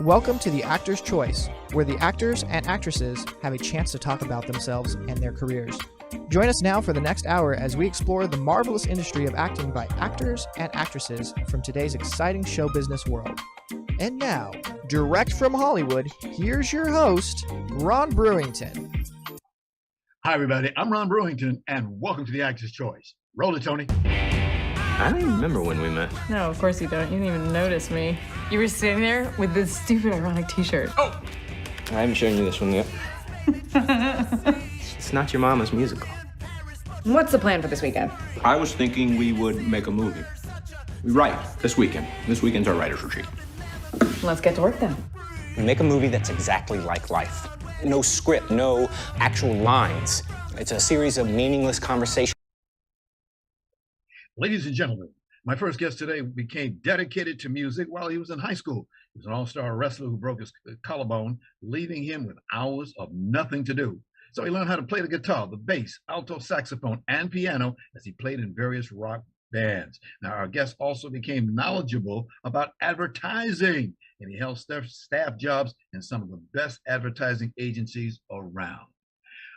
Welcome to The Actor's Choice, where the actors and actresses have a chance to talk about themselves and their careers. Join us now for the next hour as we explore the marvelous industry of acting by actors and actresses from today's exciting show business world. And now, direct from Hollywood, here's your host, Ron Brewington. Hi, everybody. I'm Ron Brewington, and welcome to The Actor's Choice. Roll it, Tony. I don't even remember when we met. No, of course you don't. You didn't even notice me. You were sitting there with this stupid ironic t-shirt. Oh! I haven't shown you this one yet. It's not your mama's musical. What's the plan for this weekend? I was thinking we would make a movie. We write this weekend. This weekend's our writer's retreat. Let's get to work then. Make a movie that's exactly like life. No script, no actual lines. It's a series of meaningless conversations. Ladies and gentlemen, my first guest today became dedicated to music while he was in high school. He was an all-star wrestler who broke his collarbone, leaving him with hours of nothing to do. So he learned how to play the guitar, the bass, alto saxophone, and piano as he played in various rock bands. Now, our guest also became knowledgeable about advertising, and he held staff jobs in some of the best advertising agencies around.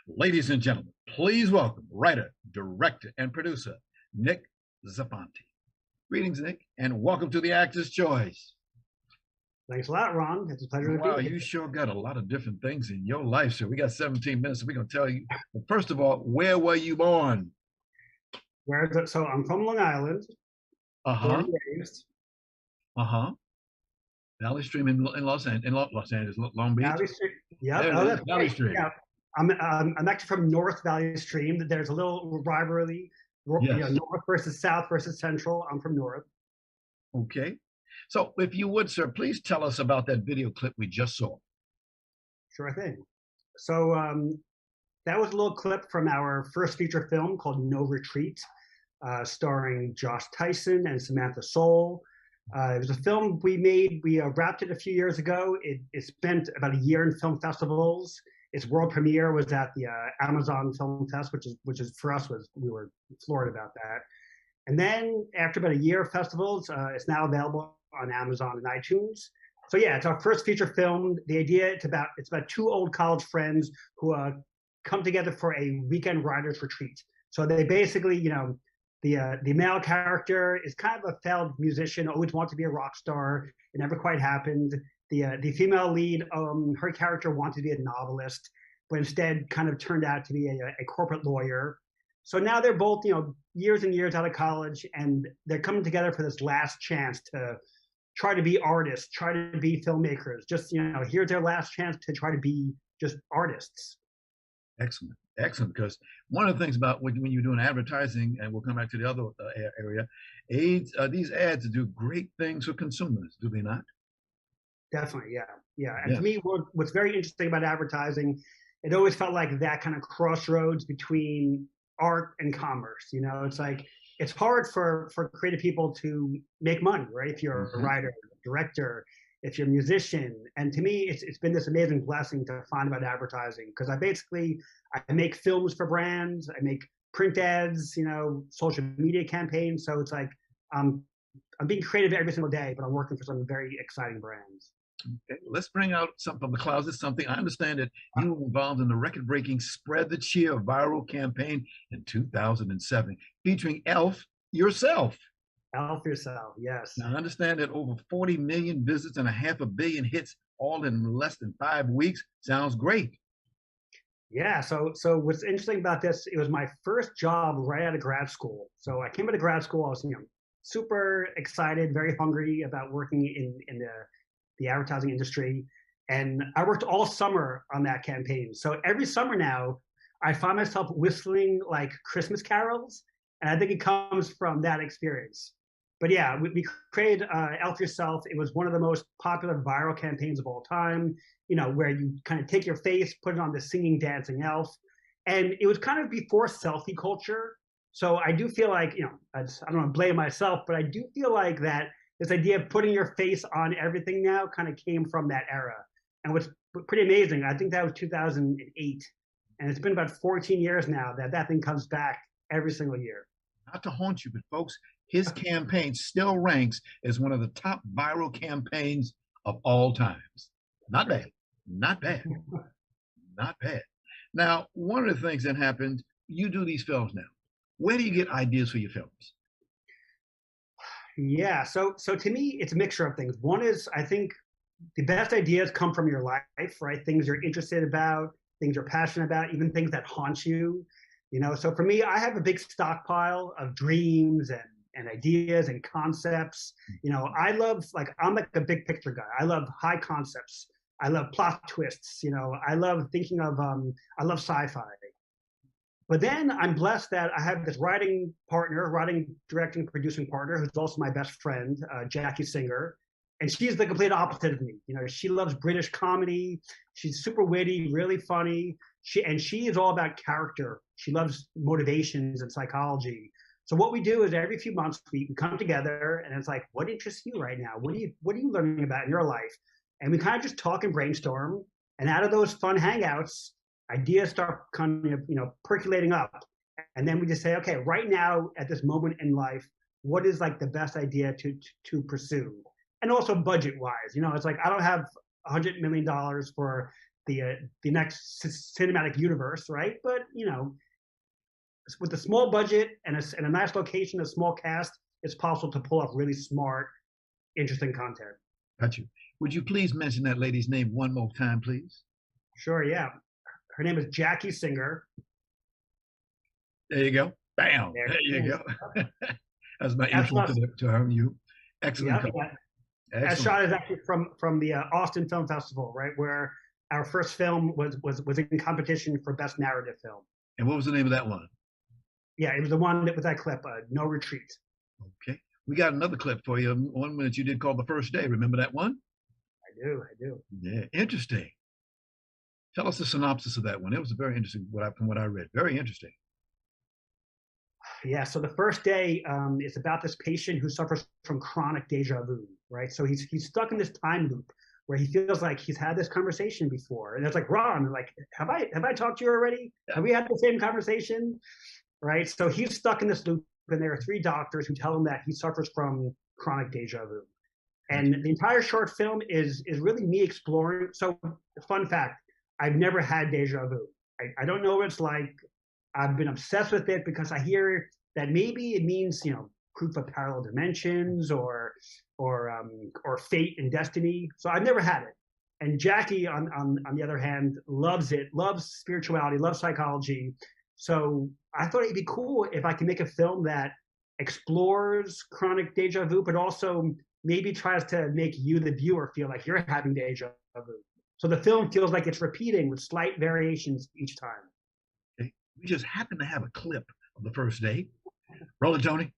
Ladies and gentlemen, please welcome writer, director, and producer, Nick Zafonte. Greetings, Nick, and welcome to The Actor's Choice. Thanks a lot, Ron. It's a pleasure to be here. Wow, you sure got a lot of different things in your life, sir. We got 17 minutes, so we're going to tell you. But first of all, where were you born? Where is it? So I'm from Long Island. Born and raised. Valley Stream in Los Angeles, Long Beach. Valley Stream. Yeah, Valley right. Stream. Yeah. I'm actually from North Valley Stream. There's a little rivalry. Yes. North versus South versus Central. I'm from North. Okay. So if you would, sir, please tell us about that video clip we just saw. Sure thing. So that was a little clip from our first feature film called No Retreat, starring Josh Tyson and Samantha Soul. It was a film we made. We wrapped it a few years ago. It spent about a year in film festivals. Its world premiere was at the Amazon Film Fest, which is for us we were floored about that. And then after about a year of festivals, it's now available on Amazon and iTunes. So yeah, it's our first feature film. The idea it's about two old college friends who come together for a weekend writers retreat. So they basically, the male character is kind of a failed musician, always wanted to be a rock star. It never quite happened. The female lead, her character wanted to be a novelist, but instead kind of turned out to be a corporate lawyer. So now they're both, years and years out of college, and they're coming together for this last chance to try to be artists, try to be filmmakers. Just, here's their last chance to try to be just artists. Excellent. Because one of the things about when you're doing advertising, and we'll come back to the other area, these ads do great things for consumers, do they not? Definitely, yeah. And to me, what's very interesting about advertising, it always felt like that kind of crossroads between art and commerce. It's like it's hard for creative people to make money, right? If you're a writer, director, if you're a musician. And to me, it's been this amazing blessing to find about advertising, because I make films for brands, I make print ads, social media campaigns. So it's like I'm being creative every single day, but I'm working for some very exciting brands. Okay, let's bring out something from the closet, something. I understand that you were involved in the record-breaking Spread the Cheer viral campaign in 2007, featuring Elf yourself. Elf yourself, yes. Now, I understand that over 40 million visits and 500 million hits, all in less than 5 weeks. Sounds great. Yeah, so what's interesting about this, it was my first job right out of grad school. So I came out of grad school, I was super excited, very hungry about working in the advertising industry. And I worked all summer on that campaign. So every summer now, I find myself whistling like Christmas carols. And I think it comes from that experience. But yeah, we created Elf Yourself. It was one of the most popular viral campaigns of all time, where you kind of take your face, put it on the singing, dancing elf. And it was kind of before selfie culture. So I do feel like, I don't want to blame myself, but I do feel like that this idea of putting your face on everything now kind of came from that era. And what's pretty amazing, I think that was 2008. And it's been about 14 years now that thing comes back every single year. Not to haunt you, but folks, his campaign still ranks as one of the top viral campaigns of all times. Not bad. Not bad. Not bad. Now, one of the things that happened, you do these films now. Where do you get ideas for your films? Yeah, so to me, it's a mixture of things. One is, I think the best ideas come from your life, right? Things you're interested about, things you're passionate about, even things that haunt you. So for me, I have a big stockpile of dreams and ideas and concepts. I love, I'm like a big picture guy. I love high concepts. I love plot twists. I love thinking of, I love sci-fi. But then I'm blessed that I have this writing, directing, producing partner who's also my best friend, Jackie Singer. And she's the complete opposite of me. She loves British comedy. She's super witty, really funny. She is all about character. She loves motivations and psychology. So what we do is every few months we come together and it's like, what interests you right now? What are you learning about in your life? And we kind of just talk and brainstorm. And out of those fun hangouts, ideas start kind of, percolating up. And then we just say, okay, right now at this moment in life, what is like the best idea to pursue? And also budget wise, it's like, I don't have $100 million for the next cinematic universe, right? But, with a small budget and a nice location, a small cast, it's possible to pull off really smart, interesting content. Got you. Would you please mention that lady's name one more time, please? Sure, yeah. Her name is Jackie Singer. There you go. Bam. There you go. That's my intro to her. You. Excellent. Yeah. That shot is actually from the Austin Film Festival, right, where our first film was in competition for Best Narrative Film. And what was the name of that one? Yeah, it was the one with that clip, No Retreat. Okay. We got another clip for you, one that you did called The First Day. Remember that one? I do. Yeah, interesting. Tell us the synopsis of that one. It was very interesting from what I read. Very interesting. Yeah, so The First Day is about this patient who suffers from chronic deja vu, right? So he's stuck in this time loop where he feels like he's had this conversation before. And it's like, Ron, like, have I talked to you already? Yeah. Have we had the same conversation? Right? So he's stuck in this loop, and there are 3 doctors who tell him that he suffers from chronic deja vu. And the entire short film is really me exploring. So, fun fact, I've never had deja vu. I don't know what it's like. I've been obsessed with it because I hear that maybe it means, proof of parallel dimensions or fate and destiny. So I've never had it. And Jackie, on the other hand, loves it, loves spirituality, loves psychology. So I thought it'd be cool if I can make a film that explores chronic deja vu, but also maybe tries to make you, the viewer, feel like you're having deja vu. So the film feels like it's repeating with slight variations each time. Okay. We just happen to have a clip of The First Day. Roll it, Tony.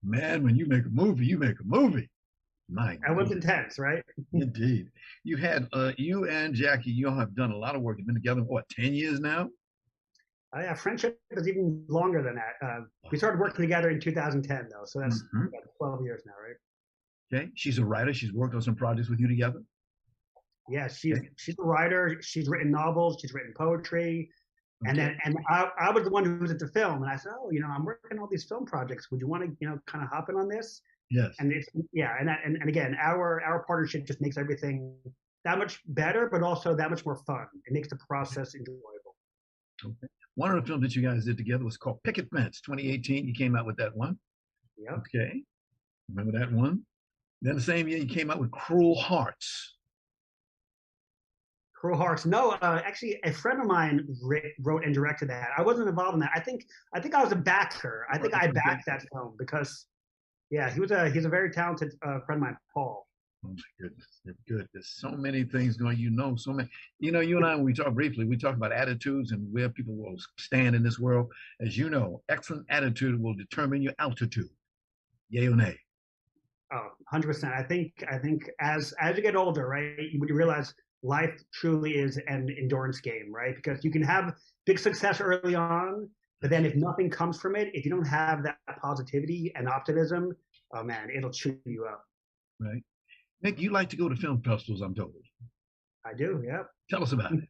Man, when you make a movie, you make a movie. My that was intense, right? Indeed. You had you and Jackie, you all have done a lot of work. You've been together, what, 10 years now? Yeah, friendship is even longer than that. We started working together in 2010, though, so that's about 12 years now, right? Okay. She's a writer. She's worked on some projects with you together. Yeah, she's a writer. She's written novels. She's written poetry. Okay. And I was the one who was at the film, and I said, oh, I'm working on all these film projects. Would you want to, kind of hop in on this? Yes. And it's and again, our partnership just makes everything that much better, but also that much more fun. It makes the process enjoyable. Okay. One of the films that you guys did together was called Picket Fence, 2018. You came out with that one. Yeah. Okay. Remember that one? Then the same year you came out with Cruel Hearts. Cruel Hearts. No, actually, a friend of mine wrote and directed that. I wasn't involved in that. I think I was a backer. I think I backed that film because, yeah, he's a very talented friend of mine, Paul. Oh my goodness, it's good. There's so many things going. So many. You and I, when we talk briefly, we talk about attitudes and where people will stand in this world. As you know, excellent attitude will determine your altitude. Yay or nay? Oh, 100%. I think as you get older, right, you realize life truly is an endurance game, right? Because you can have big success early on, but then if nothing comes from it, if you don't have that positivity and optimism, oh man, it'll chew you up. Right. Nick, you like to go to film festivals, I'm told. I do, yeah. Tell us about it.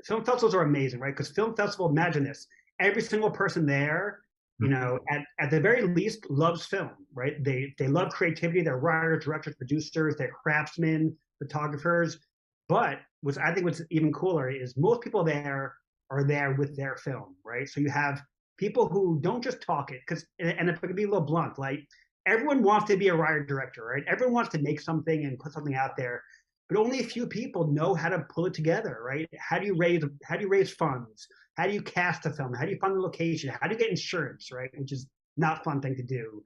Film festivals are amazing, right? Because film festival, imagine this: every single person there, at the very least, loves film, right? They love creativity. They're writers, directors, producers, they're craftsmen, photographers. But what's even cooler is most people there are there with their film, right? So you have people who don't just talk it, and if I could be a little blunt, like everyone wants to be a writer director, right? Everyone wants to make something and put something out there, but only a few people know how to pull it together, right? How do you raise funds? How do you cast a film? How do you find the location? How do you get insurance, right? Which is not a fun thing to do.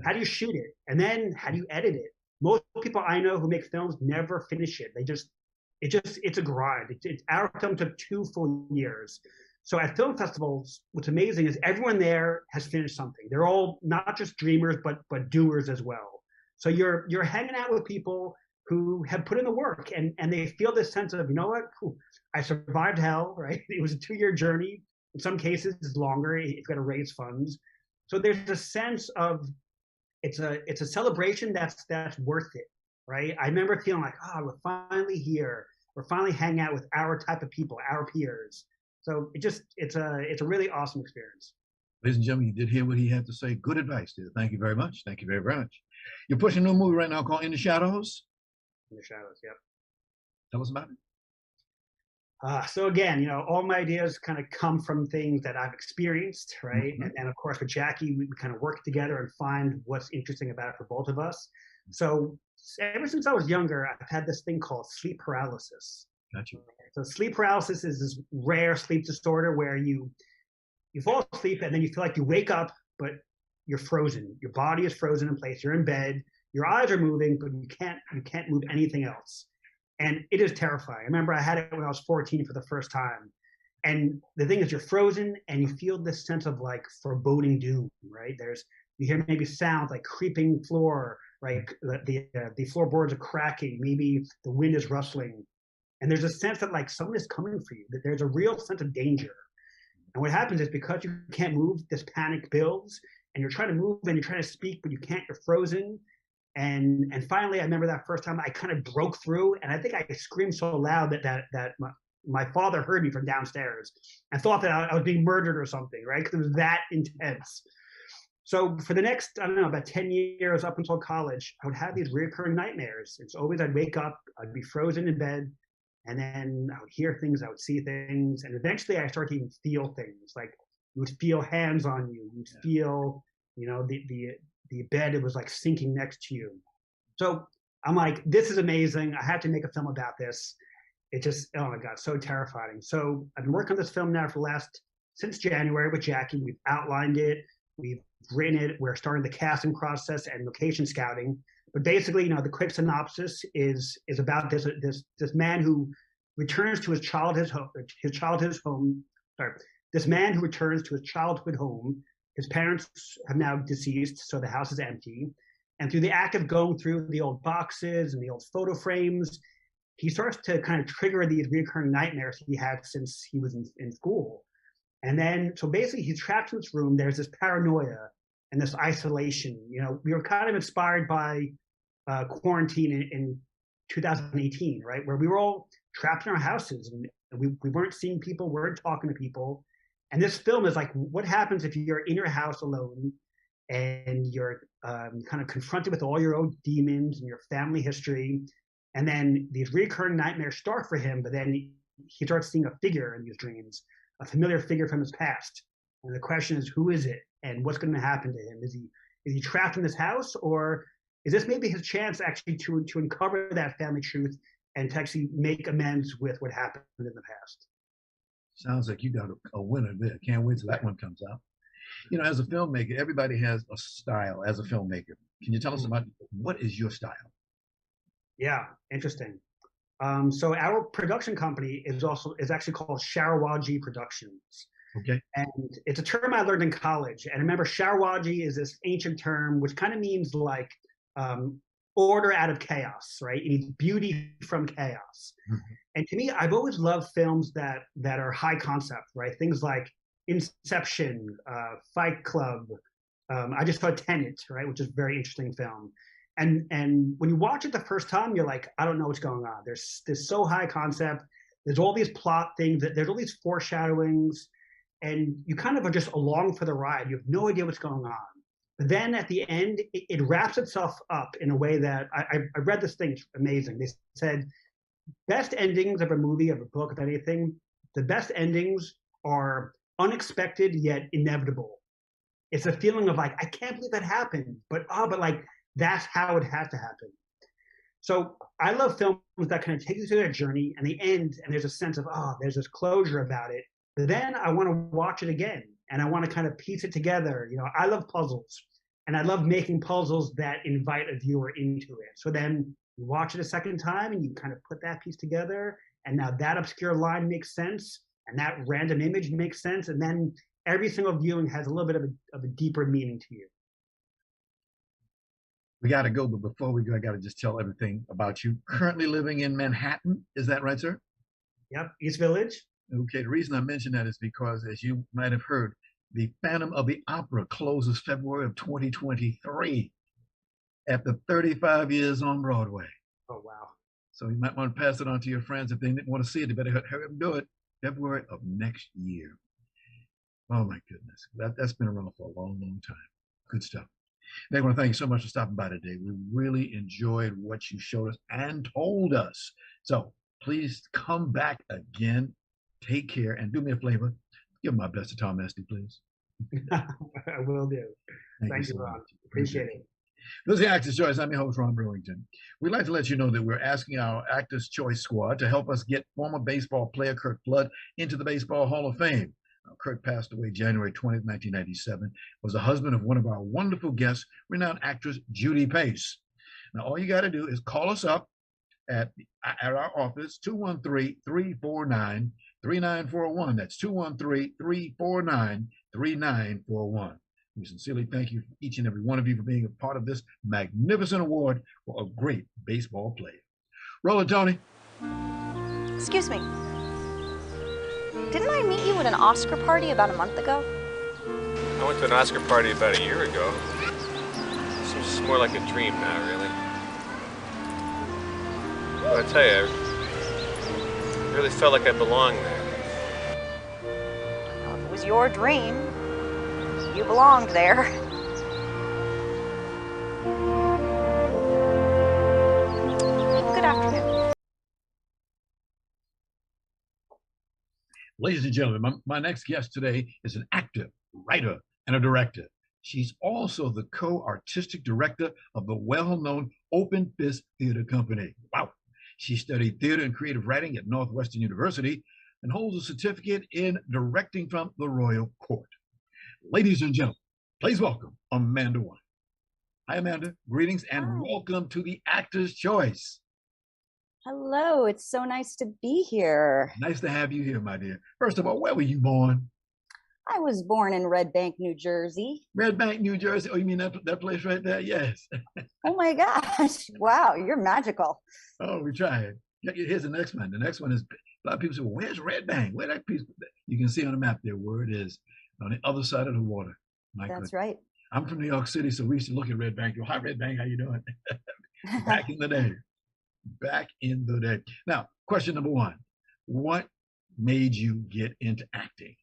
How do you shoot it? And then how do you edit it? Most people I know who make films never finish it. It's a grind. Our film took 2 full years. So at film festivals, what's amazing is everyone there has finished something. They're all not just dreamers, but doers as well. So you're hanging out with people who have put in the work and they feel this sense of, you know what, I survived hell, right? It was a 2-year journey. In some cases, it's longer. You've got to raise funds. So there's a sense of it's a celebration that's worth it, right? I remember feeling like, we're finally here. We're finally hanging out with our type of people, our peers. So it's a really awesome experience. Ladies and gentlemen, you did hear what he had to say. Good advice, dude. Thank you very much. Thank you very much. You're pushing a new movie right now called In the Shadows. In the Shadows, yep. Tell us about it. So again, all my ideas kind of come from things that I've experienced, right? And of course, with Jackie, we kind of work together and find what's interesting about it for both of us. So ever since I was younger, I've had this thing called sleep paralysis. Gotcha. So sleep paralysis is this rare sleep disorder where you fall asleep and then you feel like you wake up, but you're frozen. Your body is frozen in place. You're in bed. Your eyes are moving, but you can't move anything else. And it is terrifying. I remember I had it when I was 14 for the first time. And the thing is, you're frozen and you feel this sense of like foreboding doom, right? You hear maybe sounds like creeping floor, right? The floorboards are cracking. Maybe the wind is rustling. And there's a sense that like someone is coming for you, that there's a real sense of danger. And what happens is because you can't move, this panic builds and you're trying to move and you're trying to speak, but you can't, you're frozen. And finally, I remember that first time I kind of broke through, and I think I screamed so loud that my father heard me from downstairs and thought that I was being murdered or something, right? Because it was that intense. So for the next, I don't know, about 10 years up until college, I would have these recurring nightmares. It's always I'd wake up, I'd be frozen in bed, and then I would hear things, I would see things, and eventually I started to even feel things. Like you would feel hands on you, you'd feel, the bed, it was like sinking next to you. So I'm like, this is amazing. I have to make a film about this. It just, oh my God, so terrifying. So I've been working on this film now since January with Jackie. We've outlined it. We've written it. We're starting the casting process and location scouting. But basically, the quick synopsis is about this man who returns to his childhood home. This man who returns to his childhood home. His parents have now deceased, so the house is empty. And through the act of going through the old boxes and the old photo frames, he starts to kind of trigger these recurring nightmares he had since he was in school. And then, so basically he's trapped in this room. There's this paranoia and this isolation. We were kind of inspired by quarantine in 2018, right? Where we were all trapped in our houses and we weren't seeing people, weren't talking to people. And this film is like, what happens if you're in your house alone and you're kind of confronted with all your own demons and your family history, and then these recurring nightmares start for him, but then he starts seeing a figure in these dreams, a familiar figure from his past. And the question is, who is it, and what's going to happen to him? Is he trapped in this house, or is this maybe his chance actually to uncover that family truth and to actually make amends with what happened in the past? Sounds like you got a winner there. Can't wait till that one comes out. As a filmmaker, everybody has a style as a filmmaker. Can you tell us about what is your style? Yeah, interesting. So our production company is actually called Sharawaji Productions. Okay. And it's a term I learned in college. And remember, Sharawaji is this ancient term which kind of means like order out of chaos, right? It means beauty from chaos. Mm-hmm. And to me, I've always loved films that are high concept, right? Things like Inception, Fight Club, I just saw Tenet, right, which is a very interesting film. And when you watch it the first time, you're like, I don't know what's going on. There's so high concept. There's all these plot things. There's all these foreshadowings, and you kind of are just along for the ride. You have no idea what's going on. But then at the end, it wraps itself up in a way that I read this thing. It's amazing. They said best endings of a movie, of a book, of anything. The best endings are unexpected yet inevitable. It's a feeling of like, I can't believe that happened, but like that's how it had to happen. So I love films that kind of take you through their journey and the end, and there's a sense of, there's this closure about it. But then I want to watch it again, and I want to kind of piece it together. You know, I love puzzles, and I love making puzzles that invite a viewer into it. So then you watch it a second time, and you kind of put that piece together, and now that obscure line makes sense, and that random image makes sense, and then every single viewing has a little bit of a deeper meaning to you. We got to go, but before we go, I got to just tell everything about you. Currently living in Manhattan, is that right, sir? Yep, East Village. Okay, the reason I mention that is because, as you might have heard, the Phantom of the Opera closes February of 2023 after 35 years on Broadway. Oh, wow. So you might want to pass it on to your friends. If they didn't want to see it, they better hurry up and do it. February of next year. Oh, my goodness. That's been around for a long, long time. Good stuff. I want to thank you so much for stopping by today. We really enjoyed what you showed us and told us. So please come back again. Take care and do me a favor. Give my best to Tom Esty, please. I will do. Thank you, so Ron. much. Appreciate it. This is the Actors' Choice. I'm your host, Ron Brewington. We'd like to let you know that we're asking our Actors' Choice squad to help us get former baseball player Kirk Flood into the Baseball Hall of Fame. Kirk passed away January 20th, 1997, was the husband of one of our wonderful guests, renowned actress Judy Pace. Now, all you got to do is call us up at our office, 213-349-3941. That's 213-349-3941. We sincerely thank you, each and every one of you, for being a part of this magnificent award for a great baseball player. Roll it, Tony. Excuse me. Didn't I meet you at an Oscar party about a month ago? I went to an Oscar party about a year ago. Seems more like a dream now, really. But I tell you, I really felt like I belonged there. Well, if it was your dream, you belonged there. Good afternoon. Ladies and gentlemen, my next guest today is an actor, writer, and a director. She's also the co-artistic director of the well-known Open Fist Theater Company. Wow. She studied theater and creative writing at Northwestern University and holds a certificate in directing from the Royal Court. Ladies and gentlemen, please welcome Amanda Weier. Hi, Amanda. Greetings and welcome to the Actors' Choice. Hello, it's so nice to be here. Nice to have you here, my dear. First of all, where were you born? I was born in Red Bank, New Jersey. Red Bank, New Jersey. Oh, you mean that place right there? Yes. Oh my gosh. Wow, you're magical. Oh, we tried. Here's the next one. The next one is, a lot of people say, well, where's Red Bank? Where that piece? You can see on the map there where it is, on the other side of the water. That's right. I'm from New York City, so we used to look at Red Bank. Hi, Red Bank, how you doing? Back in the day. Back in the day. Now, question number one. What made you get into acting?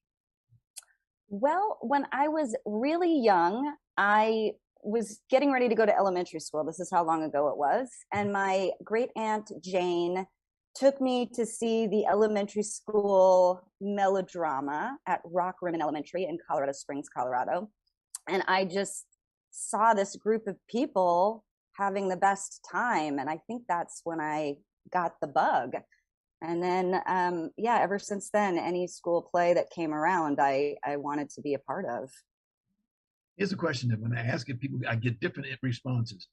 Well, when I was really young, I was getting ready to go to elementary school. This is how long ago it was. And my great aunt Jane took me to see the elementary school melodrama at Rock Rimmon Elementary in Colorado Springs, Colorado. And I just saw this group of people having the best time. And I think that's when I got the bug. And then, ever since then, any school play that came around, I wanted to be a part of. Here's a question that when I ask it, people, I get different responses.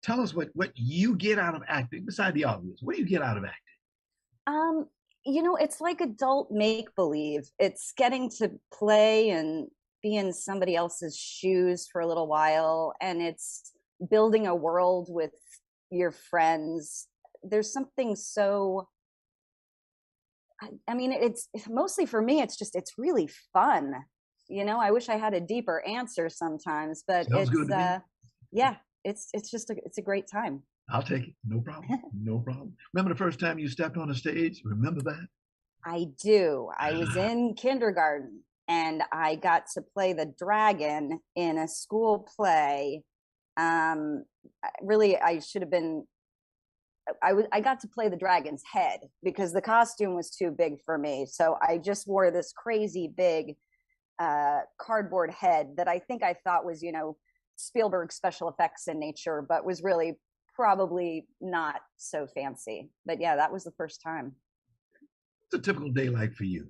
Tell us what you get out of acting, beside the obvious. What do you get out of acting? It's like adult make-believe. It's getting to play and be in somebody else's shoes for a little while. And it's building a world with your friends. There's something so, it's mostly for me, it's really fun. You know, I wish I had a deeper answer sometimes, but Sounds good to me. yeah, it's just it's a great time. I'll take it. No problem. No problem. Remember the first time you stepped on a stage? Remember that? I do. I was in kindergarten and I got to play the dragon in a school play. Really, I should have been. I got to play the dragon's head because the costume was too big for me. So I just wore this crazy big cardboard head that I think I thought was, you know, Spielberg special effects in nature, but was really probably not so fancy. But yeah, that was the first time. What's a typical day like for you?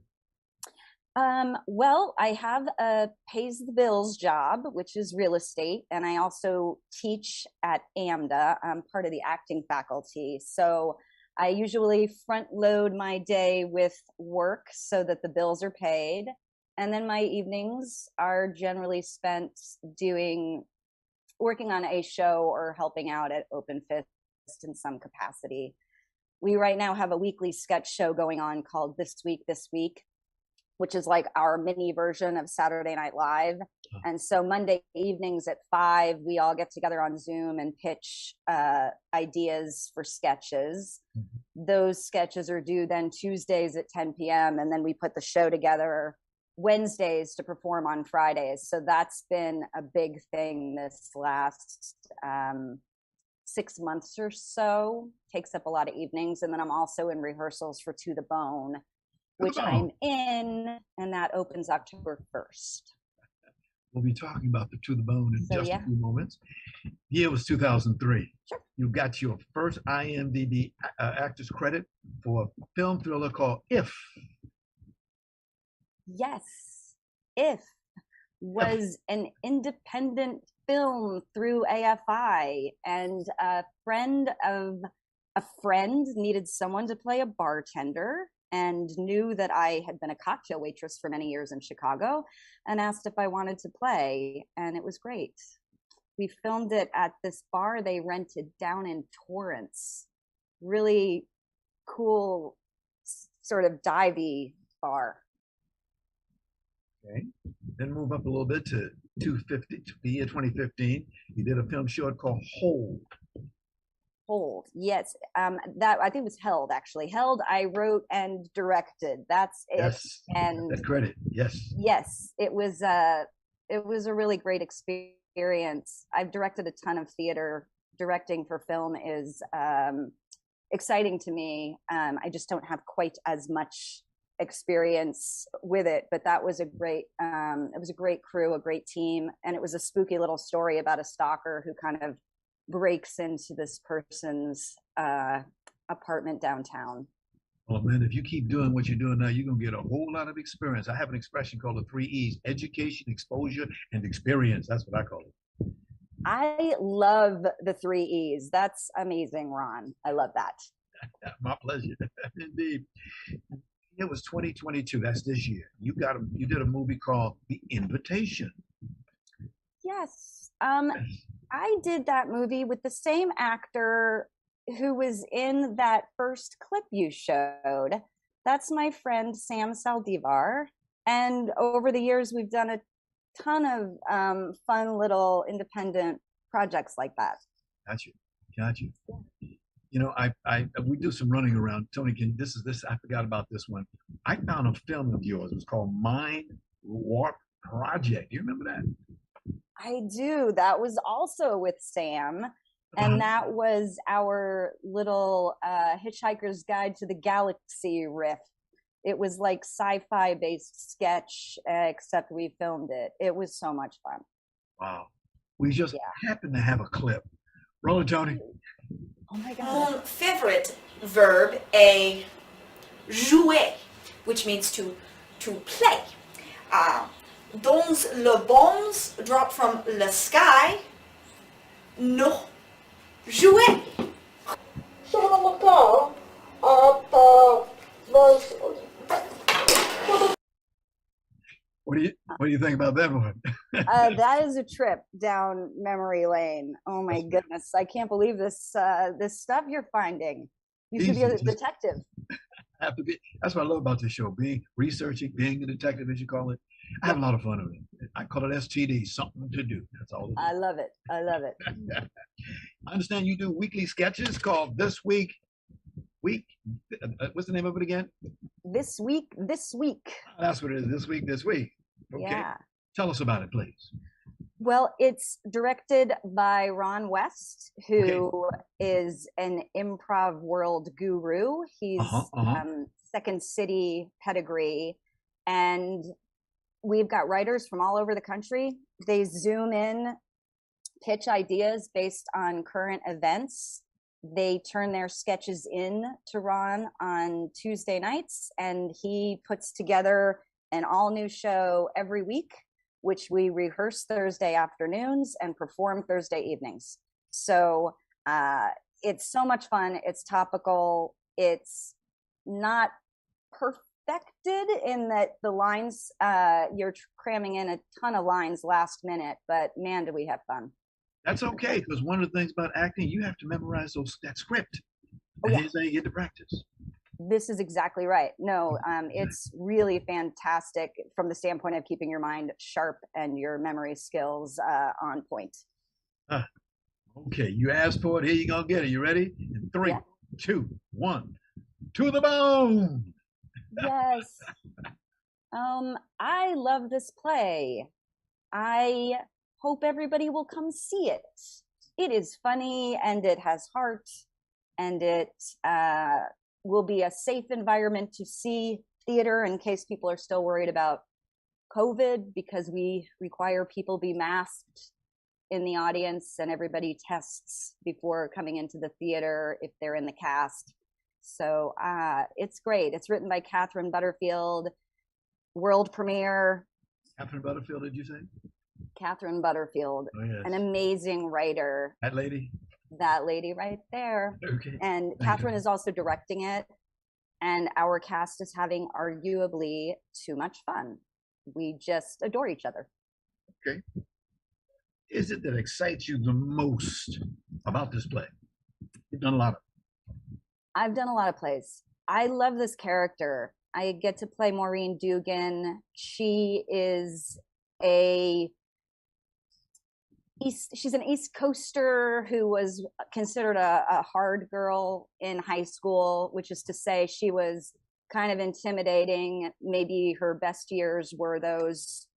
Well, I have a pays the bills job, which is real estate, and I also teach at AMDA. I'm part of the acting faculty. So I usually front load my day with work so that the bills are paid. And then my evenings are generally spent working on a show or helping out at Open Fist in some capacity. We right now have a weekly sketch show going on called This Week, which is like our mini version of Saturday Night Live. And so Monday evenings at 5, we all get together on Zoom and pitch ideas for sketches. Those sketches are due then Tuesdays at 10 p.m. And then we put the show together Wednesdays to perform on Fridays. So that's been a big thing this last 6 months or so. Takes up a lot of evenings. And then I'm also in rehearsals for To the Bone, which I'm in, and that opens October 1st. We'll be talking about the To the Bone in just yeah. a few moments. The year was 2003. Sure. You got your first IMDb actor's credit for a film thriller called If. Yes, If was an independent film through AFI, and a friend of a friend needed someone to play a bartender and knew that I had been a cocktail waitress for many years in Chicago and asked if I wanted to play, and it was great. We filmed it at this bar they rented down in Torrance. Really cool, sort of divey bar. Okay. Then move up a little bit to the year 2015. You did a film short called Hold. Yes. That I think it was Held, actually. Held, I wrote and directed. That's it. Yes. And that credit. Yes. Yes, it was a really great experience. I've directed a ton of theater. Directing for film is exciting to me. I just don't have quite as much experience with it, but that was it was a great crew, a great team, and it was a spooky little story about a stalker who kind of breaks into this person's apartment downtown. Well, man, if you keep doing what you're doing now, you're going to get a whole lot of experience. I have an expression called the 3 E's: education, exposure, and experience. That's what I call it. I love the 3 E's. That's amazing, Ron. I love that. My pleasure. Indeed. It was 2022. That's this year. You did a movie called The Invitation. Yes. I did that movie with the same actor who was in that first clip you showed. That's my friend Sam Saldivar. And over the years, we've done a ton of fun little independent projects like that. Got you. You know, we do some running around. Tony, I forgot about this one. I found a film of yours. It was called Mind Warp Project. Do you remember that? I do. That was also with Sam. And that was our little Hitchhiker's Guide to the Galaxy riff. It was like sci-fi based sketch, except we filmed it. It was so much fun. Wow. We just happened to have a clip. Roll it, Tony. Oh my God. Mon favorite verb est jouer, which means to play. Dont le bombs drop from the sky, no, jouer. What do you think about that one? That is a trip down memory lane. Oh my goodness. I can't believe this stuff you're finding. You should be a detective. Have to be. That's what I love about this show, researching, being a detective, as you call it. I have a lot of fun with it. I call it STD, something to do. That's all. I love it. I love it. I understand you do weekly sketches called This Week. What's the name of it again? This week. That's what it is. This week. Okay. Yeah. Tell us about it, please. Well, it's directed by Ron West, who is an improv world guru. He's Second City pedigree. And we've got writers from all over the country. They Zoom in, pitch ideas based on current events. They turn their sketches in to Ron on Tuesday nights, and he puts together an all new show every week, which we rehearse Thursday afternoons and perform Thursday evenings. So it's so much fun. It's topical. It's not perfected in that the lines, you're cramming in a ton of lines last minute, but man, do we have fun. That's okay, because one of the things about acting, you have to memorize that script. Oh, and yeah. here's how you get to practice. This is exactly right. No, it's really fantastic from the standpoint of keeping your mind sharp and your memory skills on point. Okay, you asked for it. Here you're going to get it. You ready? In 3, 2, 1. To the bone! Yes. I love this play. I hope everybody will come see it. It is funny and it has heart, and it will be a safe environment to see theater in case people are still worried about COVID, because we require people be masked in the audience and everybody tests before coming into the theater if they're in the cast. So it's great. It's written by Catherine Butterfield, world premiere. Catherine Butterfield, did you say? Catherine Butterfield, an amazing writer. That lady? That lady right there. Okay. And Catherine is also directing it. And our cast is having arguably too much fun. We just adore each other. Okay. Is it that excites you the most about this play? You've done a lot of it. I've done a lot of plays. I love this character. I get to play Maureen Dugan. She is she's an East Coaster who was considered a hard girl in high school, which is to say she was kind of intimidating. Maybe her best years were those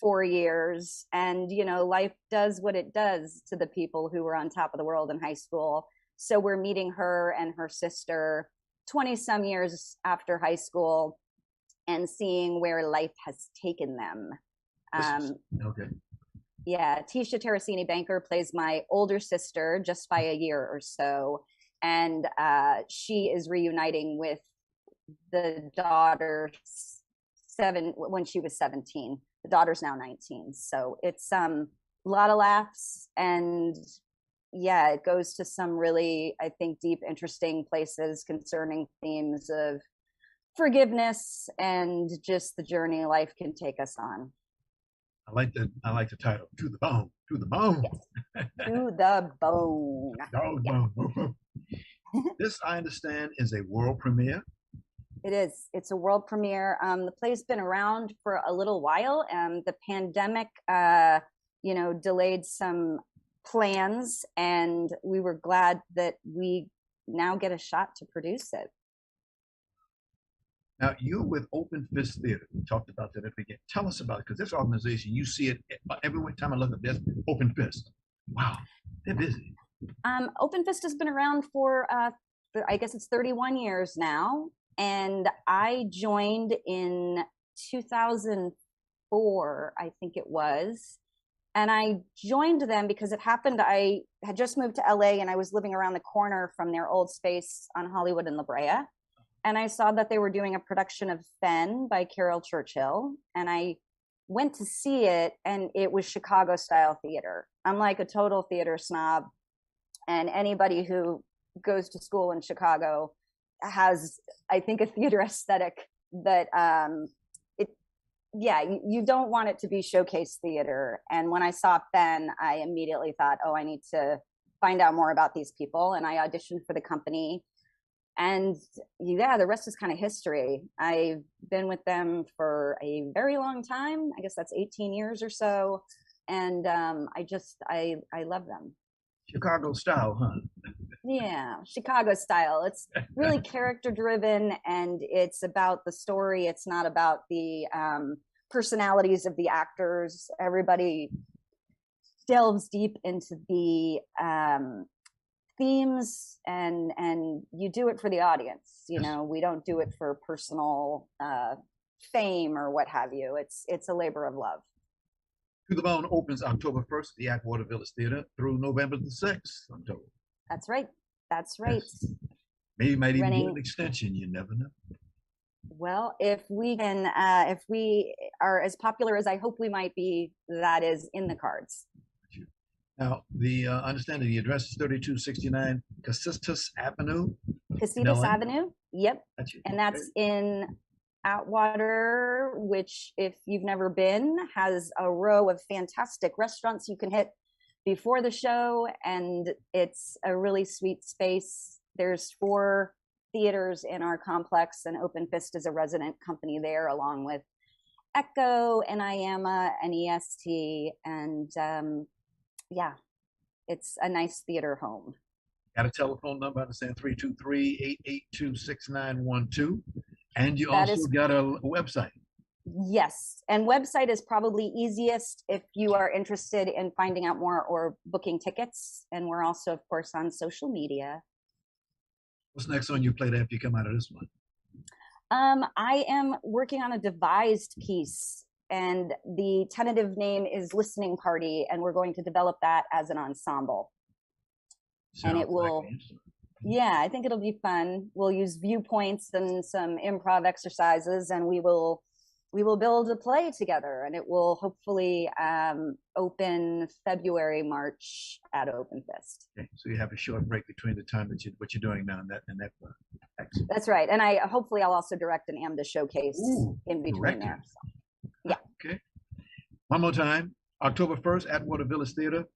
4 years. And, you know, life does what it does to the people who were on top of the world in high school. So we're meeting her and her sister 20 some years after high school and seeing where life has taken them. Okay. Yeah, Tisha Terracini Banker plays my older sister just by a year or so. And she is reuniting with the daughter when she was 17. The daughter's now 19. So it's a lot of laughs, and yeah, it goes to some really, I think, deep, interesting places concerning themes of forgiveness and just the journey life can take us on. I like the title, To the Bone. To the Bone. Yes. To the bone. Bone. This, I understand, is a world premiere. It is. It's a world premiere. The play's been around for a little while, and the pandemic, delayed some plans, and we were glad that we now get a shot to produce it. Now, you're with Open Fist Theater. We talked about that at the beginning. Tell us about it, because this organization, you see it every time I look at this, Open Fist. Wow, they're busy. Open Fist has been around for, I guess it's 31 years now. And I joined in 2004, I think it was. And I joined them because it happened, I had just moved to LA and I was living around the corner from their old space on Hollywood and La Brea. And I saw that they were doing a production of Fen by Carol Churchill. And I went to see it, and it was Chicago style theater. I'm like a total theater snob. And anybody who goes to school in Chicago has, I think, a theater aesthetic that you don't want it to be showcase theater. And when I saw Fen, I immediately thought, oh, I need to find out more about these people. And I auditioned for the company. And yeah, the rest is kind of history. I've been with them for a very long time. I guess that's 18 years or so. And I love them. Chicago style, huh? Yeah, Chicago style. It's really character driven, and it's about the story. It's not about the personalities of the actors. Everybody delves deep into the themes, and you do it for the audience. You know, we don't do it for personal fame or what have you. It's a labor of love. To the Bone opens October 1st at the Atwater Village Theater through November the 6th, I'm told. That's right. That's right. Yes. Maybe you might even Running- get an extension. You never know. Well, if we are as popular as I hope we might be, that is in the cards. Now, the understanding the address is 3269 Casitas Avenue. Casitas Avenue. Yep. And that's Okay. in Atwater, which, if you've never been, has a row of fantastic restaurants you can hit before the show, and it's a really sweet space. There's 4 theaters in our complex, and Open Fist is a resident company there, along with Echo and IAMA and EST, and yeah, it's a nice theater home. Got a telephone number, I understand, 323-882-6912. And you That also is- got a website. Yes, and website is probably easiest if you are interested in finding out more or booking tickets. And we're also, of course, on social media. What's next on your plate after you come out of this one? I am working on a devised piece, and the tentative name is Listening Party, and we're going to develop that as an ensemble. And it will, yeah, I think it'll be fun. We'll use viewpoints and some improv exercises, and we will build a play together, and it will hopefully open February, March at Open Fist. Okay, so you have a short break between the time that what you're doing now and that. Excellent. That's right, and hopefully I'll also direct an AMDA showcase in between directing. there. So, yeah. Okay. One more time. October 1st, Atwater Village Theater.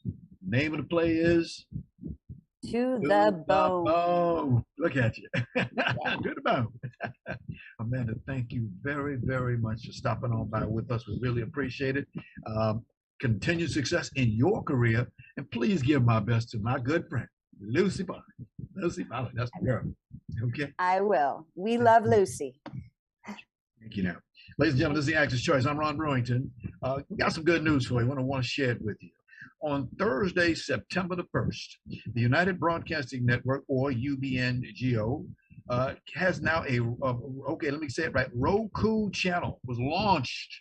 Name of the play is To the Bone. Oh, look at you. To the Bone. Amanda, thank you very, very much for stopping on by with us. We really appreciate it. Continued success in your career. And please give my best to my good friend, Lucy Bonner. Lucy Bonner, that's the girl. Okay. I will. We love Lucy. Thank you now. Ladies and gentlemen, this is the Actor's Choice. I'm Ron Brewington. We got some good news for you. I want to share it with you. On Thursday, September the 1st, the United Broadcasting Network, or UBNGO, has now okay, let me say it right, Roku channel was launched,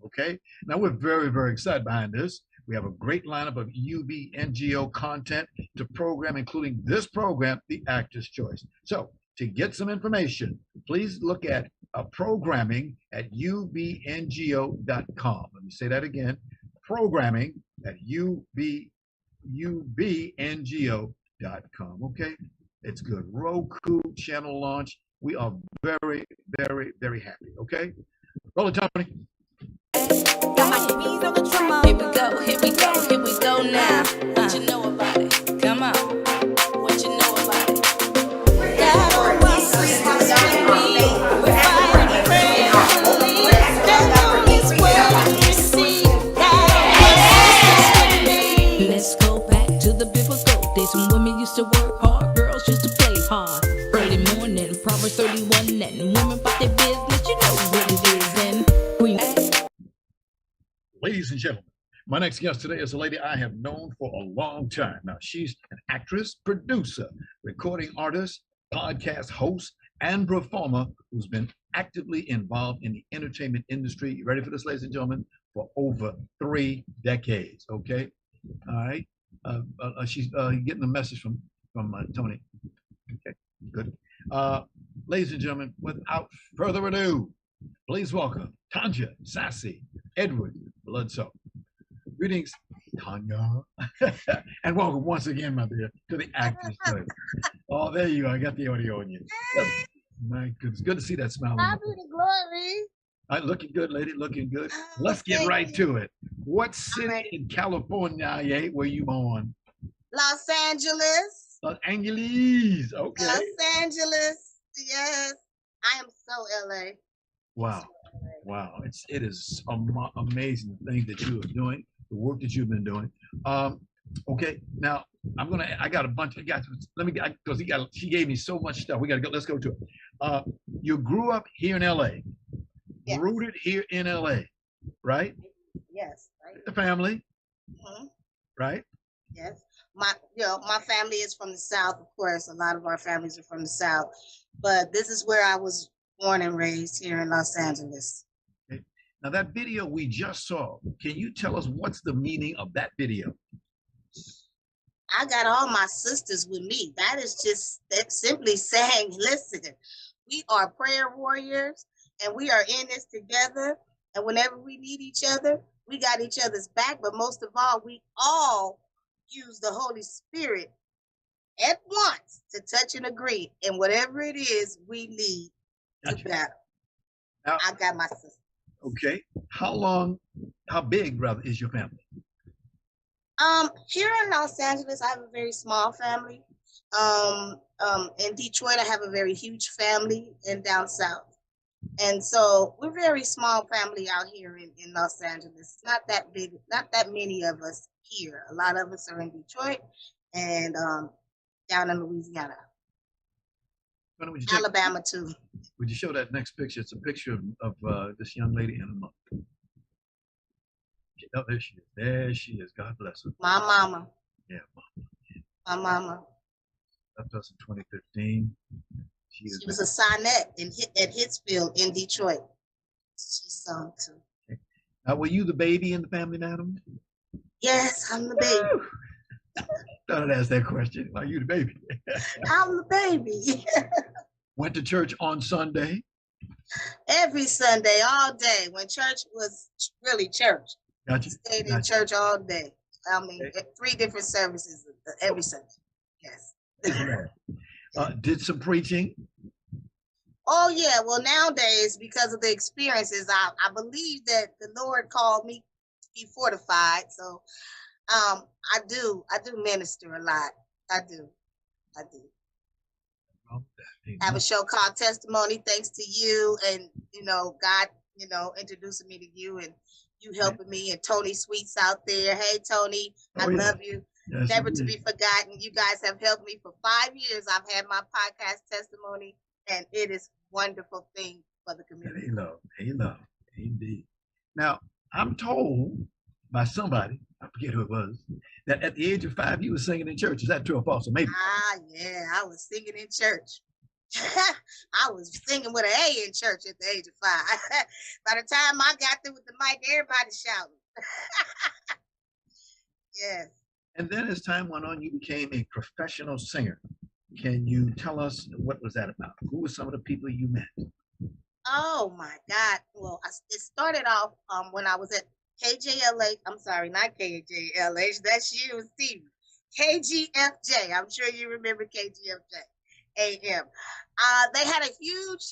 okay? Now, we're very, very excited behind this. We have a great lineup of UBNGO content to program, including this program, The Actor's Choice. So, to get some information, please look at programming at ubngo.com. Let me say that again, programming at ubngo.com. Okay, it's good. Roku channel launch. We are very, very, very happy. Okay, roll it, Tony. Here we go now. What you know about it? Come on. What you know about it? God, oh, my sisters with me. We're fighting bravely. Stand on His word you see. God, oh, my sisters with me. Let's go back to the biblical days when women used to work hard, girls used to play hard. Early morning, Proverbs 31, and women about their business. You know what it is, and Queen. Ladies and gentlemen, my next guest today is a lady I have known for a long time. Now, she's an actress, producer, recording artist, podcast host, and performer who's been actively involved in the entertainment industry. You ready for this, ladies and gentlemen? For over 3 decades, okay? All right. She's getting a message from Tony. Okay, good. Ladies and gentlemen, without further ado, please welcome Tonja Edwards-Bloodsaw. Greetings, Tonja. And welcome once again, my dear, to the Actor's Choice. Oh, there you are. I got the audio on you. My goodness. Good to see that smile. I'll be the glory. All right, looking good, lady. Looking good. Let's get right to it. What city in California were you born? Los Angeles. Los Angeles. Okay. Los Angeles. Yes, I am so LA. Wow. Wow. It is amazing thing that you are doing, the work that you've been doing. Okay, now I got a bunch of guys. Because she gave me so much stuff. We gotta go, let's go to it. You grew up here in LA, Yes. rooted here in LA, right? Yes, right. The family, Mhm. right? Yes. My family is from the South, of course. A lot of our families are from the South. But this is where I was born and raised, here in Los Angeles. Okay. Now that video we just saw, can you tell us what's the meaning of that video? I got all my sisters with me. That is just simply saying, listen, we are prayer warriors and we are in this together. And whenever we need each other, we got each other's back. But most of all, we all use the Holy Spirit at once to touch and agree. And whatever it is we need to battle. Now, I got my sister. Okay. How big, rather, is your family? Here in Los Angeles, I have a very small family. In Detroit, I have a very huge family, and down south. And so we're a very small family out here in Los Angeles. Not that big, not that many of us here. A lot of us are in Detroit and down in Louisiana. Alabama too. Would you show that next picture? It's a picture of this young lady and a mother. Oh, there she is. There she is. God bless her. My mama. Yeah, My mama. Left us in 2015. She was a sonnet at Hitsfield in Detroit. She sung too. Okay. Now, were you the baby in the family, madam? Yes, I'm the baby. Don't ask that question. Are you the baby? I'm the baby. Went to church on Sunday? Every Sunday, all day. When church was really church. Gotcha. Stayed in church all day. I mean, 3 different services every Sunday. Yes. Did some preaching? Oh yeah. Well, nowadays, because of the experiences, I believe that the Lord called me to be fortified. So, I do minister a lot. I do. I have a show called Testimony, thanks to you and God, introducing me to you and you helping me, and Tony Sweets out there. Hey Tony, I love you. Yes, never to be forgotten. You guys have helped me for 5 years. I've had my podcast Testimony, and it is a wonderful thing for the community. Halo, indeed. Now, I'm told by somebody, I forget who it was, that at the age of 5 you were singing in church. Is that true or false? Or maybe. Yeah, I was singing in church. I was singing with an A in church at the age of 5. By the time I got through with the mic, everybody shouting. Yes. And then as time went on, you became a professional singer. Can you tell us what was that about? Who were some of the people you met? Oh my God. Well, it started off when I was at KJLA. I'm sorry, not KJLH. That's you, Steve. KGFJ. I'm sure you remember KGFJ. AM. They had a huge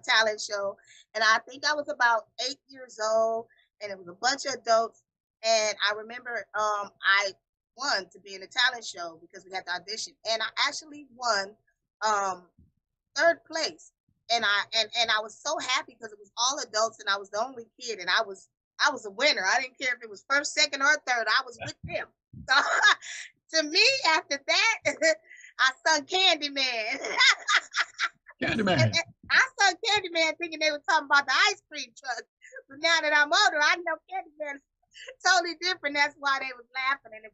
talent show, and I think I was about 8 years old, and it was a bunch of adults. And I remember I won to be in a talent show because we had to audition, and I actually won 3rd place. And I was so happy because it was all adults, and I was the only kid, and I was a winner. I didn't care if it was 1st, 2nd, or 3rd. I was with them. So to me, after that. I sung Candyman. Candyman. I sung Candyman thinking they were talking about the ice cream truck. But now that I'm older, I know Candyman is totally different. That's why they was laughing. And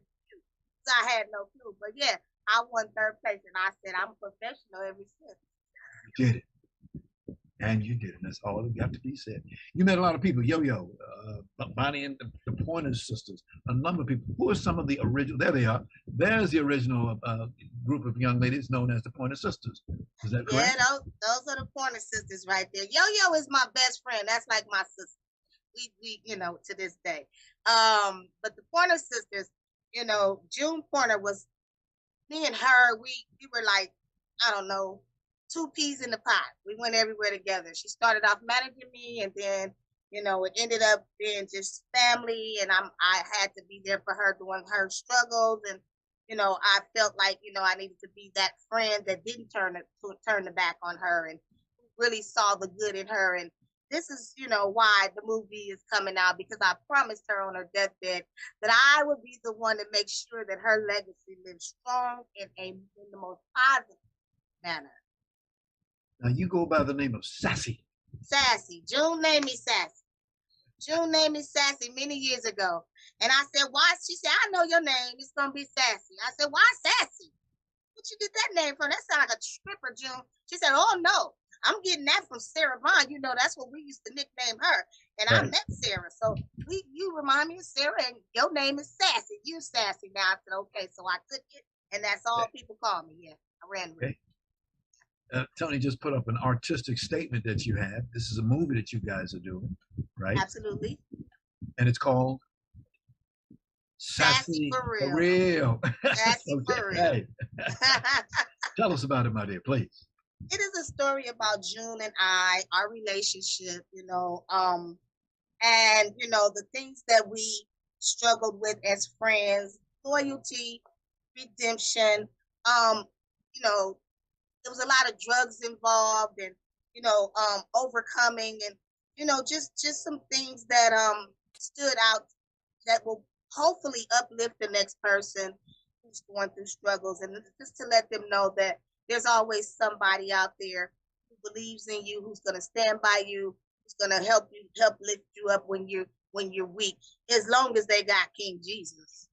so I had no clue. But yeah, I won 3rd place. And I said, I'm a professional ever since. You did it. And you did it. That's all that got to be said. You met a lot of people. Yo-Yo, Bonnie and the Pointer Sisters, a number of people. Who are some of the original? There they are. There's the original group of young ladies known as the Pointer Sisters. Is that correct? Yeah, those are the Pointer Sisters right there. Yo-Yo is my best friend. That's like my sister. We to this day. But the Pointer Sisters, June Pointer was, me and her, we were like, I don't know, 2 peas in the pot. We went everywhere together. She started off managing me, and then, it ended up being just family, and I had to be there for her during her struggles, and I felt like, I needed to be that friend that didn't turn the back on her and really saw the good in her. And this is, why the movie is coming out, because I promised her on her deathbed that I would be the one to make sure that her legacy lives strong in the most positive manner. Now you go by the name of Sassy. Sassy. June named me Sassy. June named me Sassy many years ago. And I said, why? She said, I know your name. It's going to be Sassy. I said, why Sassy? What you get that name from? That sounds like a stripper, June. She said, oh, no. I'm getting that from Sarah Vaughn. That's what we used to nickname her. And I met Sarah. So you remind me of Sarah, and your name is Sassy. You Sassy. Now I said, okay. So I took it, and that's all people call me. Yeah, I ran with it. Tony just put up an artistic statement that you had. This is a movie that you guys are doing, right? Absolutely. And it's called Sassy for Real. Sassy for Real. Hey. Tell us about it, my dear, please. It is a story about June and I, our relationship, and, the things that we struggled with as friends, loyalty, redemption, there was a lot of drugs involved and, overcoming and, just some things that stood out that will hopefully uplift the next person who's going through struggles, and just to let them know that there's always somebody out there who believes in you, who's going to stand by you, who's going to help lift you up when you're weak, as long as they got King Jesus.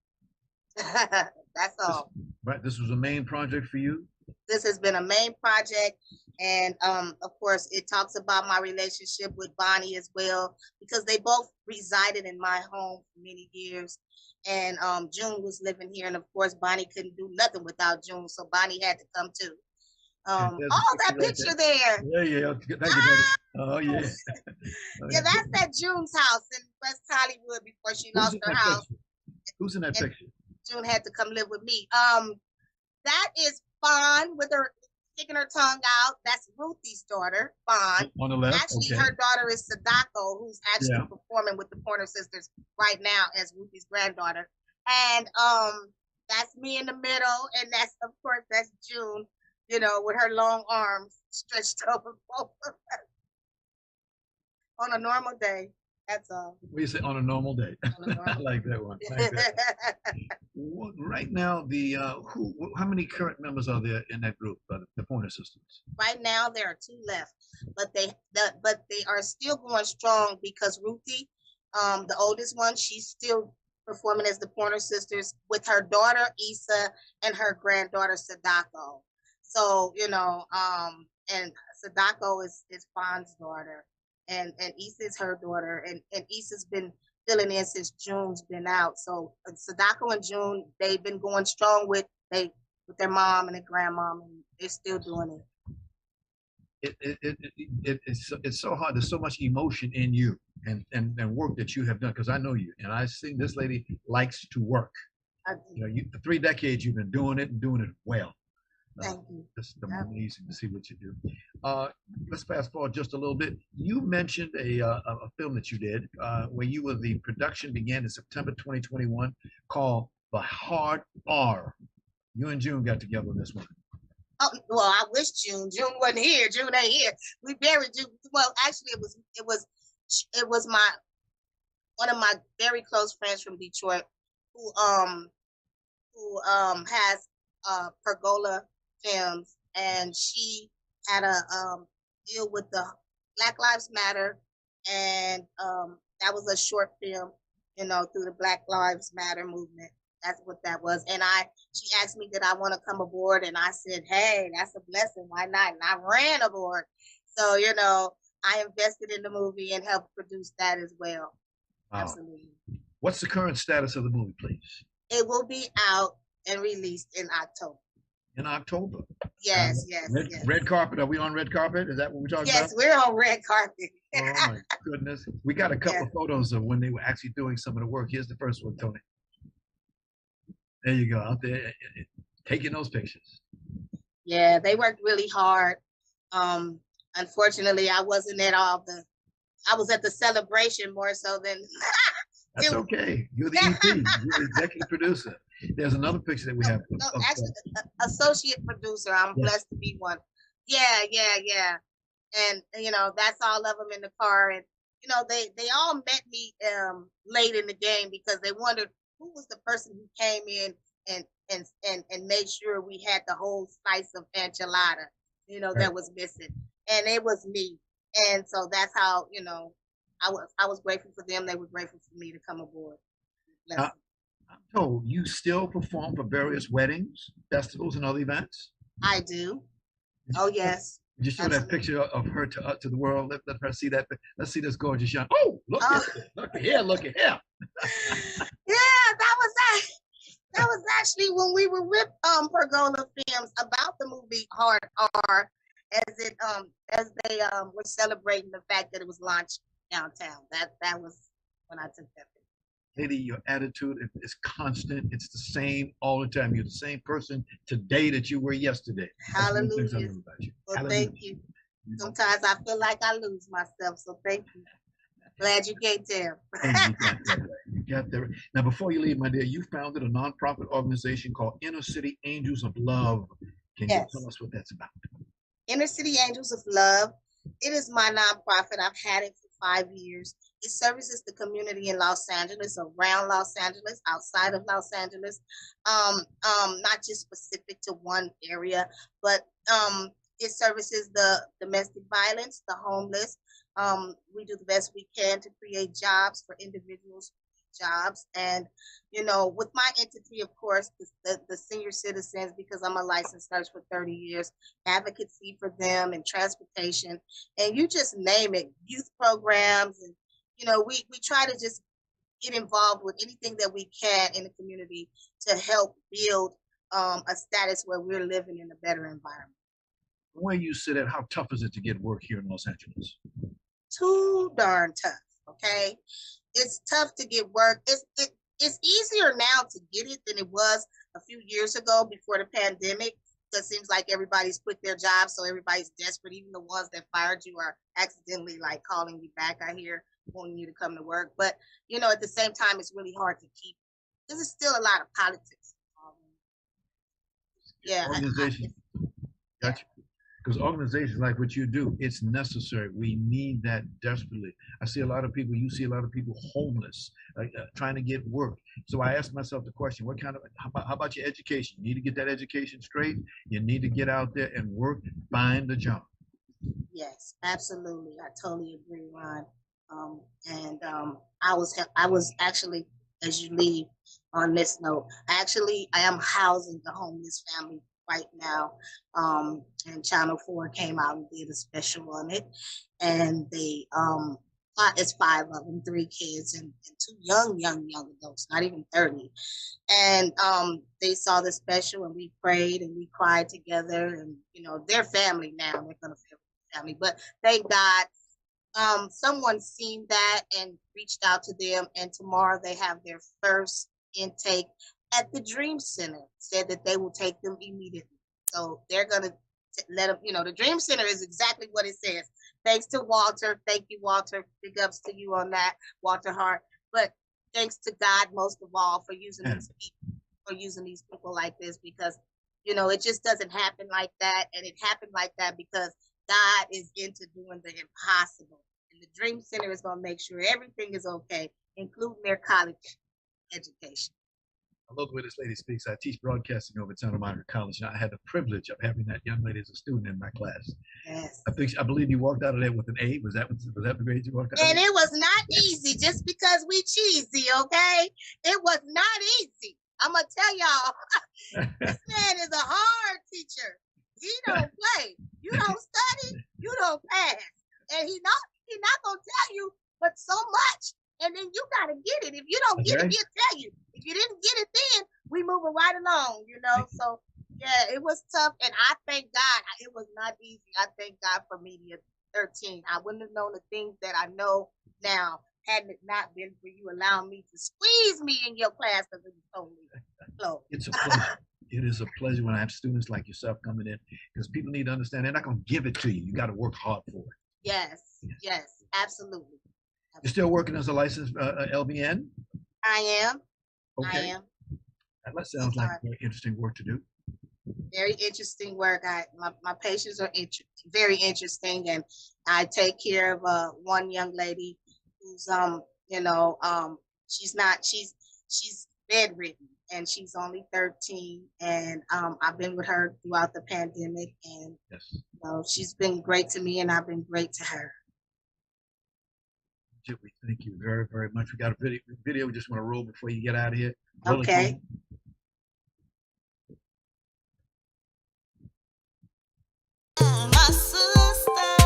That's all. Right. This was a main project for you? This has been a main project, and of course it talks about my relationship with Bonnie as well, because they both resided in my home for many years, and June was living here, and of course Bonnie couldn't do nothing without June, so Bonnie had to come too. That picture there. Yeah. Thank you. Oh yeah. Yeah, that's at June's house in West Hollywood before she lost her house. Who's in that picture? June had to come live with me. That is Fawn with her sticking her tongue out. That's Ruthie's daughter, Fawn. On the left. Actually, her daughter is Sadako, who's actually performing with the Pointer Sisters right now as Ruthie's granddaughter. And that's me in the middle, and that's June, with her long arms stretched over both of us. On a normal day. That's all. We say on a normal day. I like that one. Right now, how many current members are there in that group, the Pointer Sisters? Right now, there are 2 left, but they are still going strong because Ruthie, the oldest one, she's still performing as the Pointer Sisters with her daughter Issa and her granddaughter Sadako. So and Sadako is Fawn's daughter. And Issa is her daughter, and Issa's been filling in since June's been out. So Sadako and June, they've been going strong with their mom and their grandmom, and they're still doing it. It's so hard. There's so much emotion in you and work that you have done, because I know you, and I see this lady likes to work. For 3 decades you've been doing it and doing it well. Thank you. It's amazing to see what you do. Let's fast forward just a little bit. You mentioned a film that you did where the production began in September 2021 called The Hard R. You and June got together on this one. Oh, well, I wish June wasn't here. June ain't here. We buried June. Well, actually, it was one of my very close friends from Detroit who has Pergola Films, and she had a deal with the Black Lives Matter, and that was a short film, through the Black Lives Matter movement. That's what that was. And she asked me, did I want to come aboard? And I said, hey, that's a blessing. Why not? And I ran aboard. So, I invested in the movie and helped produce that as well. Wow. Absolutely. What's the current status of the movie, please? It will be out and released in October. In October? Yes. Red carpet. Are we on red carpet? Is that what we're talking about? Yes, we're on red carpet. Oh my goodness. We got a couple of photos of when they were actually doing some of the work. Here's the first one, Tony. There you go, out there taking those pictures. Yeah, they worked really hard. Unfortunately, I wasn't at I was at the celebration more so than That's okay. You're the EP. You're the executive producer. There's another picture that we have. Actually, associate producer. I'm blessed to be one. Yeah. And that's all of them in the car. And they all met me late in the game because they wondered who was the person who came in and made sure we had the whole slice of enchilada, that was missing. And it was me. And so that's how, I was grateful for them. They were grateful for me to come aboard. I'm told you still perform for various weddings, festivals, and other events. I do. Oh, yes. Just show that picture of her to the world. Let her see that. Let's see this gorgeous young. Oh, look at here. Look at here. Yeah, that was actually when we were with Pergola Films about the movie Hard R, as they were celebrating the fact that it was launched downtown. That was when I took that picture. Lady, your attitude is constant. It's the same all the time. You're the same person today that you were yesterday. Hallelujah. Well, Hallelujah. Thank you. Sometimes I feel like I lose myself, so thank you. Glad you get there. You got there. Now, before you leave, my dear, you founded a nonprofit organization called Inner City Angels of Love. Can you tell us what that's about? Inner City Angels of Love. It is my nonprofit. I've had it for 5 years. It services the community in Los Angeles, around Los Angeles, outside of Los Angeles, not just specific to one area, but it services the domestic violence, the homeless. We do the best we can to create jobs for individuals, jobs. And, with my entity, of course, the senior citizens, because I'm a licensed nurse for 30 years, advocacy for them and transportation, and you just name it, youth programs. And, we try to just get involved with anything that we can in the community to help build a status where we're living in a better environment. Where you sit at, how tough is it to get work here in Los Angeles? Too darn tough, okay? It's tough to get work. It's easier now to get it than it was a few years ago before the pandemic. It seems like everybody's quit their jobs, so everybody's desperate. Even the ones that fired you are accidentally calling you back, I hear, wanting you to come to work. But, at the same time, it's really hard to keep. There's still a lot of politics. Organization. Gotcha. Because organizations like what you do, it's necessary. We need that desperately. I see a lot of people, you see a lot of people homeless, trying to get work. So I asked myself the question, how about your education? You need to get that education straight. You need to get out there and work, find a job. Yes, absolutely. I totally agree, Ron. I was actually, as you leave on this note, I am housing the homeless family right now, and Channel 4 came out and did a special on it, and they it's 5 of them, 3 kids and 2 young adults, not even 30, and they saw the special, and we prayed and we cried together, and they're family now. They're gonna feel family, but thank God someone seen that and reached out to them, and tomorrow they have their first intake at the Dream Center. Said that they will take them immediately. So they're going to let them, the Dream Center is exactly what it says. Thanks to Walter. Thank you, Walter. Big ups to you on that, Walter Hart. But thanks to God, most of all, for using these people like this, because, it just doesn't happen like that. And it happened like that because God is into doing the impossible. And the Dream Center is going to make sure everything is okay, including their college education. I love the way this lady speaks. I teach broadcasting over at Santa Monica College, and I had the privilege of having that young lady as a student in my class. Yes. I believe you walked out of there with an A. Was that the grade you walked out? And it was not easy, just because we cheesy, okay? It was not easy. I'm gonna tell y'all, this man is a hard teacher. He don't play. You don't study, you don't pass. And he's not gonna tell you but so much. And then you gotta get it. If you don't get it, he'll tell you. If you didn't get it then, we moving right along, So yeah, it was tough. And I thank God. It was not easy. I thank God for Media 13. I wouldn't have known the things that I know now hadn't it not been for you allowing me to squeeze me in your class, because it was totally closed. It's a pleasure. It is a pleasure when I have students like yourself coming in, because people need to understand they're not going to give it to you. You got to work hard for it. Yes, absolutely. You're still working as a licensed LVN? I am. Okay. I am. That sounds like very interesting work to do. Very interesting work. My patients are very interesting, and I take care of one young lady who's she's bedridden and she's only 13, and I've been with her throughout the pandemic, and she's been great to me, and I've been great to her. We thank you very, very much. We got a video we just want to roll before you get out of here. Okay. My sister,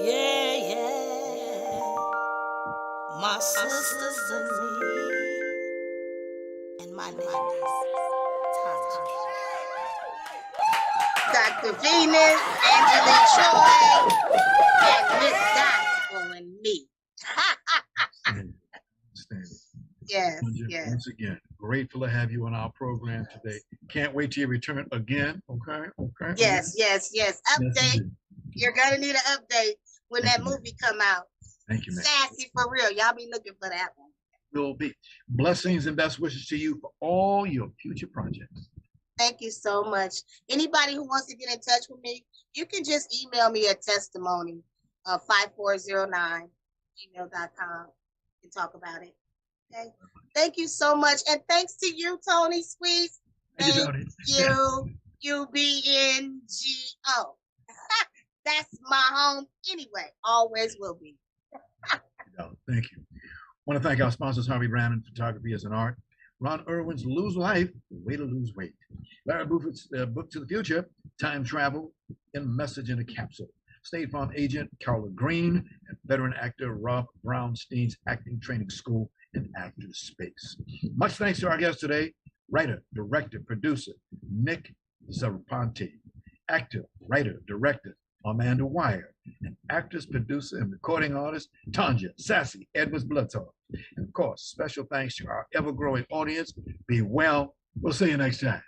yeah. My sisters and me, and my name is Tonja. Dr. Venus, Angelique Troy, and Miss Gospel and me. Yes, yes. Once again, grateful to have you on our program today. Can't wait till you return again. Okay. Yes. Update. You're gonna need an update when that movie come out. Thank you, man. Sassy for real. Y'all be looking for that one. Will be. Blessings and best wishes to you for all your future projects. Thank you so much. Anybody who wants to get in touch with me, you can just email me at testimony 5409@gmail.com and talk about it. Okay. Thank you so much. And thanks to you, Tony Sweets. Thank you, UBNGO. That's my home anyway. Always will be. Thank you. I want to thank our sponsors, Harvey Brandon Photography as an Art, Ron Irwin's Lose Life, Way to Lose Weight, Larry Buford's Book to the Future, Time Travel, and Message in a Capsule, State Farm agent Carla Green, and veteran actor Rob Brownstein's Acting Training School and Actors Space. Much thanks to our guest today, writer, director, producer, Nick Zafonte, actor, writer, director, Amanda Weier, and actress, producer, and recording artist, Tonja Edwards-Bloodsaw. And of course, special thanks to our ever-growing audience. Be well. We'll see you next time.